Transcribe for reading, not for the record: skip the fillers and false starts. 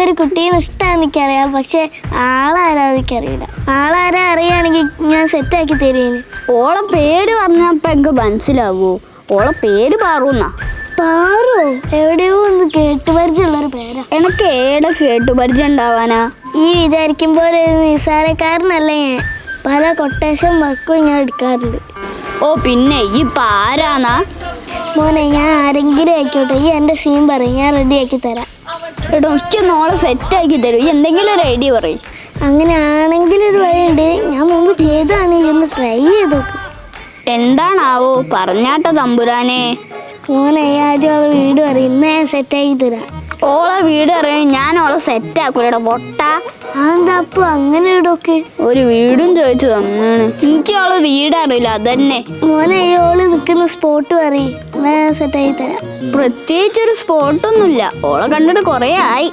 ഒരു കുട്ടീനെ ഇഷ്ടമാണെന്ന് എനിക്കറിയാം, പക്ഷെ ആളാരാന്ന് എനിക്കറിയില്ല. ആളാരാ അറിയാണെങ്കിൽ ഞാൻ സെറ്റാക്കി തരുന്നു. ഓളെ പേര് പറഞ്ഞപ്പോ എനിക്ക് മനസ്സിലാവൂ. ഓളെ പേര് പാറൂന്നാ. പാറോ? എവിടെയോ ഒന്ന് കേട്ടുപരിചയമുള്ളൊരു പേരാ. എനിക്ക് ഏടെ കേട്ടുപരിചയം ഉണ്ടാവാനാ? ഈ വിചാരിക്കും പോലെ നിസ്സാരക്കാരനല്ലേ ഞാൻ. പല കൊട്ടേഷൻ വർക്കും ഞാൻ എടുക്കാറുണ്ട്. ഓ പിന്നെ ഈ പാരാന്നാ? മോനെ, ഞാൻ ആരെങ്കിലും ആയിക്കോട്ടെ, ഈ എൻ്റെ സീൻ പറയും, ഞാൻ റെഡിയാക്കി തരാം. എടോ നോളെ സെറ്റാക്കി തരൂ. ഈ എന്തെങ്കിലും ഒരു ഐഡിയ പറയും. അങ്ങനെ ആണെങ്കിലൊരു വഴിയുണ്ട്. ഞാൻ മുമ്പ് ചെയ്തതാണ്, ഇതൊന്ന് ട്രൈ ചെയ്ത് നോക്ക്. എന്താണാവോ? പറഞ്ഞാട്ട തമ്പുരാനെ. മോനെ, ആദ്യം അവളെ വീട് പറയും, ഇന്ന് ഞാൻ സെറ്റാക്കി തരാം. ഓളെ വീട് അറിയാൻ ഞാൻ ഓളെ സെറ്റാക്കൂലട പൊട്ട. അതെന്താ അപ്പൊ അങ്ങനെ ഇടൊക്കെ? ഒരു വീടും ചോദിച്ചു തന്നാണ്. എനിക്ക് ഓളെ വീട് അറിയില്ല, അതന്നെ. മോനെ, ഓള് നിൽക്കുന്ന സ്പോട്ട് പറയും, ഞാൻ സെറ്റാക്കി തരാം. പ്രത്യേകിച്ചൊരു സ്പോട്ടൊന്നുമില്ല. ഓളെ കണ്ടിട്ട് കൊറേ ആയി.